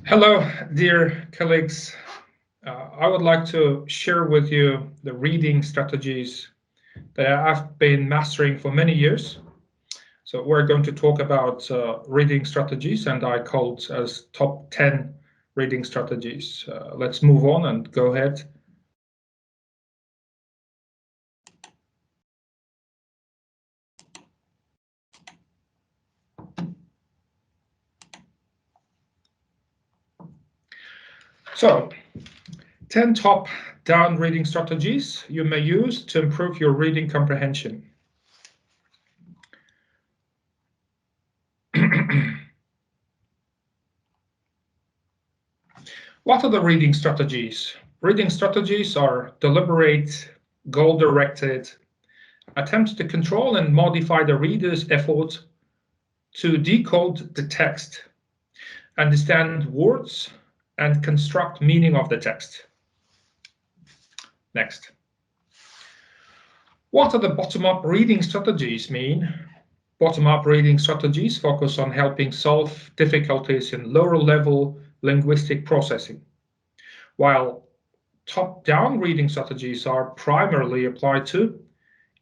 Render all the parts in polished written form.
Hello, dear colleagues. I would like to share with you the reading strategies that I've been mastering for many years. So we're going to talk about reading strategies, and I called as top 10 reading strategies. Let's move on and go ahead. So, 10 top-down reading strategies you may use to improve your reading comprehension. What are the reading strategies? Reading strategies are deliberate, goal-directed attempts to control and modify the reader's effort to decode the text, understand words, and construct meaning of the text. Next. What are the bottom-up reading strategies mean? Bottom-up reading strategies focus on helping solve difficulties in lower-level linguistic processing, while top-down reading strategies are primarily applied to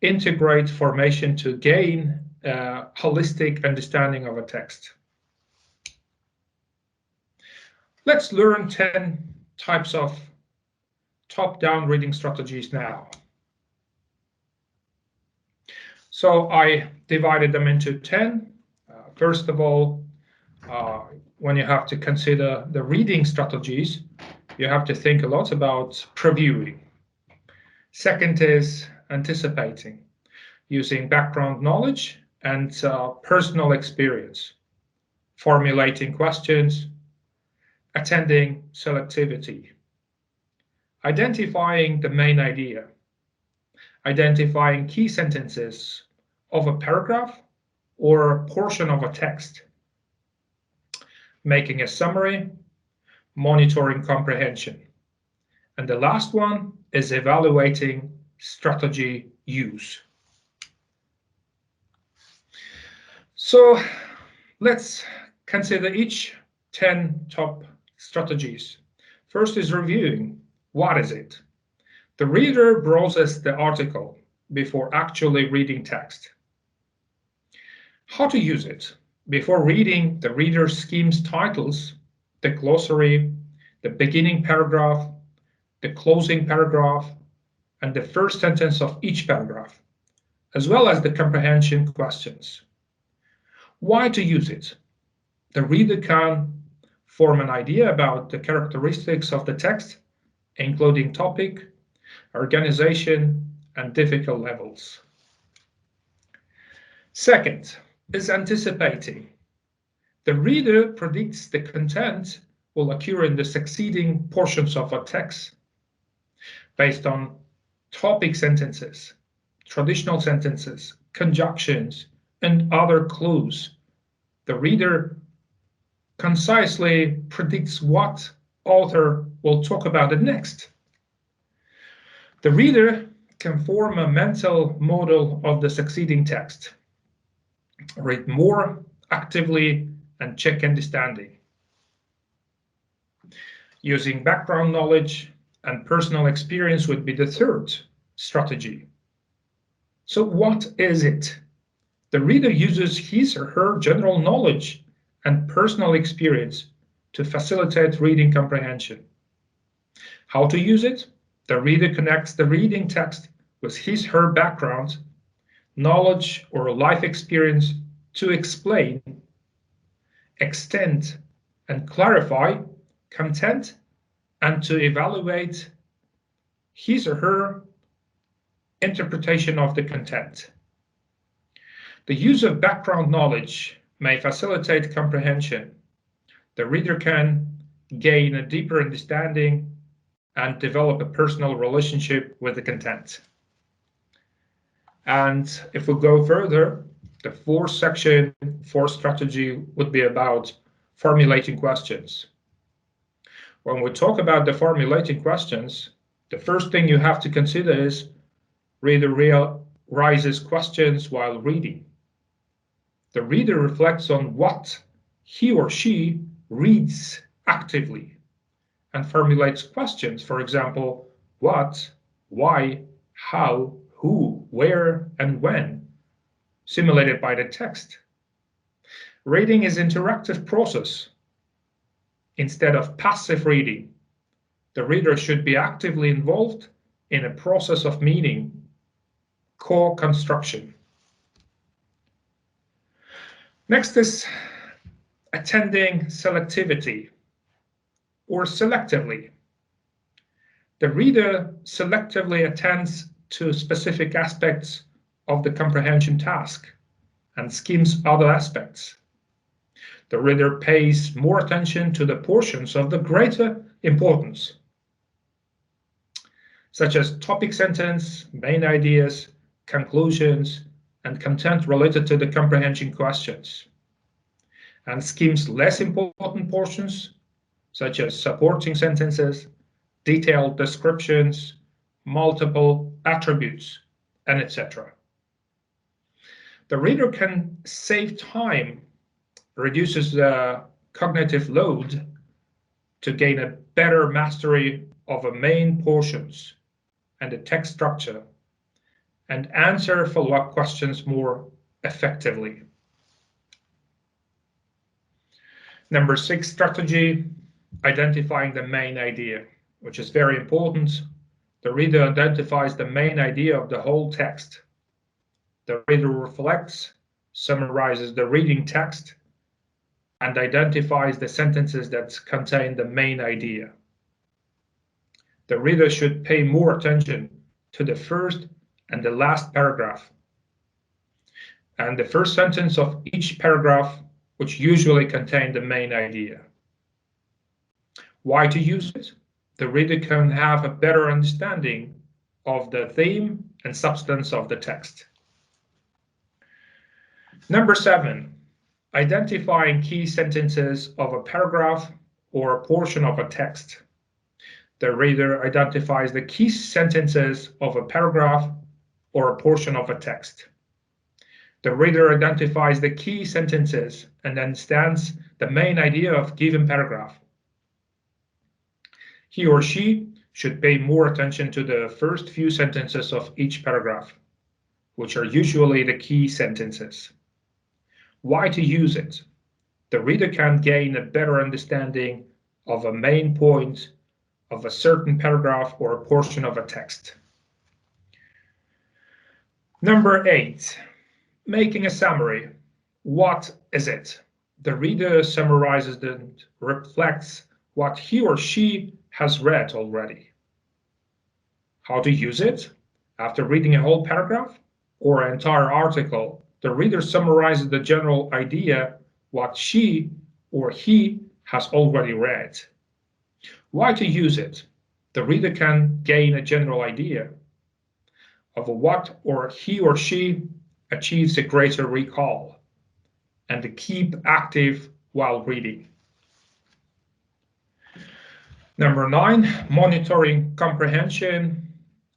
integrate formation to gain a holistic understanding of a text. Let's learn 10 types of top-down reading strategies now. So I divided them into 10. First of all, when you have to consider the reading strategies, you have to think a lot about previewing. Second is anticipating, using background knowledge and personal experience, formulating questions, attending selectivity, identifying the main idea, identifying key sentences of a paragraph or a portion of a text, making a summary, monitoring comprehension. And the last one is evaluating strategy use. So let's consider each 10 top strategies. First is reviewing. What is it? The reader browses the article before actually reading text. How to use it? Before reading, the reader skims titles, the glossary, the beginning paragraph, the closing paragraph, and the first sentence of each paragraph, as well as the comprehension questions. Why to use it? The reader can form an idea about the characteristics of the text, including topic, organization, and difficult levels. Second is anticipating. The reader predicts the content will occur in the succeeding portions of a text based on topic sentences, traditional sentences, conjunctions, and other clues. The reader concisely predicts what author will talk about it next. The reader can form a mental model of the succeeding text, read more actively, and check understanding. Using background knowledge and personal experience would be the third strategy. So what is it? The reader uses his or her general knowledge and personal experience to facilitate reading comprehension. How to use it? The reader connects the reading text with his or her background, knowledge, or life experience to explain, extend, and clarify content, and to evaluate his or her interpretation of the content. The use of background knowledge may facilitate comprehension. The reader can gain a deeper understanding and develop a personal relationship with the content. And if we go further, the fourth strategy would be about formulating questions. When we talk about the formulating questions, the first thing you have to consider is reader raises questions while reading. The reader reflects on what he or she reads actively and formulates questions, for example, what, why, how, who, where, and when, simulated by the text. Reading is an interactive process instead of passive reading. The reader should be actively involved in a process of meaning, co-construction. Next is attending selectivity or selectively. The reader selectively attends to specific aspects of the comprehension task and skims other aspects. The reader pays more attention to the portions of the greater importance, such as topic sentence, main ideas, conclusions, and content related to the comprehension questions, and skims less important portions, such as supporting sentences, detailed descriptions, multiple attributes, and etc. The reader can save time, reduces the cognitive load to gain a better mastery of the main portions and the text structure, and answer follow-up questions more effectively. Number 6 strategy, identifying the main idea, which is very important. The reader identifies the main idea of the whole text. The reader reflects, summarizes the reading text, and identifies the sentences that contain the main idea. The reader should pay more attention to the first and the last paragraph, and the first sentence of each paragraph, which usually contain the main idea. Why to use it? The reader can have a better understanding of the theme and substance of the text. Number 7, identifying key sentences of a paragraph or a portion of a text. The reader identifies the key sentences of a paragraph or a portion of a text. The reader identifies the key sentences and understands the main idea of given paragraph. He or she should pay more attention to the first few sentences of each paragraph, which are usually the key sentences. Why to use it? The reader can gain a better understanding of a main point of a certain paragraph or a portion of a text. Number 8, making a summary. What is it? The reader summarizes and reflects what he or she has read already. How to use it? After reading a whole paragraph or an entire article, the reader summarizes the general idea, what she or he has already read. Why to use it? The reader can gain a general idea of what or he or she achieves a greater recall and to keep active while reading. Number 9, monitoring comprehension.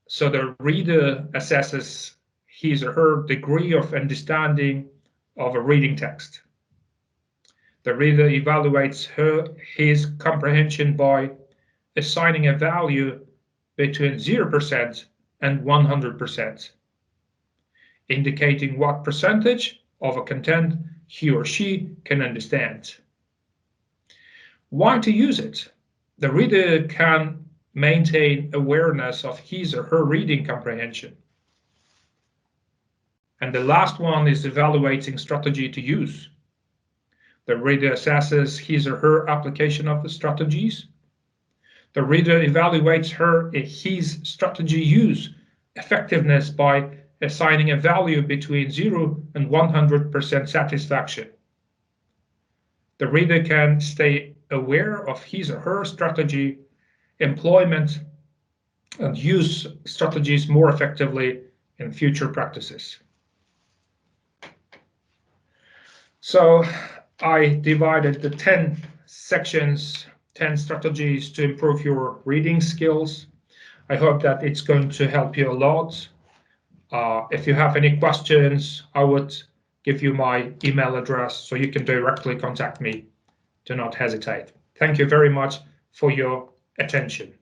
So the reader assesses his or her degree of understanding of a reading text. The reader evaluates his comprehension by assigning a value between 0% and 100%, indicating what percentage of a content he or she can understand. Why to use it? The reader can maintain awareness of his or her reading comprehension. And the last one is evaluating strategy to use. The reader assesses his or her application of the strategies. The reader evaluates his strategy use effectiveness by assigning a value between 0 and 100% satisfaction. The reader can stay aware of his or her strategy employment and use strategies more effectively in future practices. So I divided the 10 sections, 10 strategies to improve your reading skills. I hope that it's going to help you a lot. If you have any questions, I would give you my email address so you can directly contact me. Do not hesitate. Thank you very much for your attention.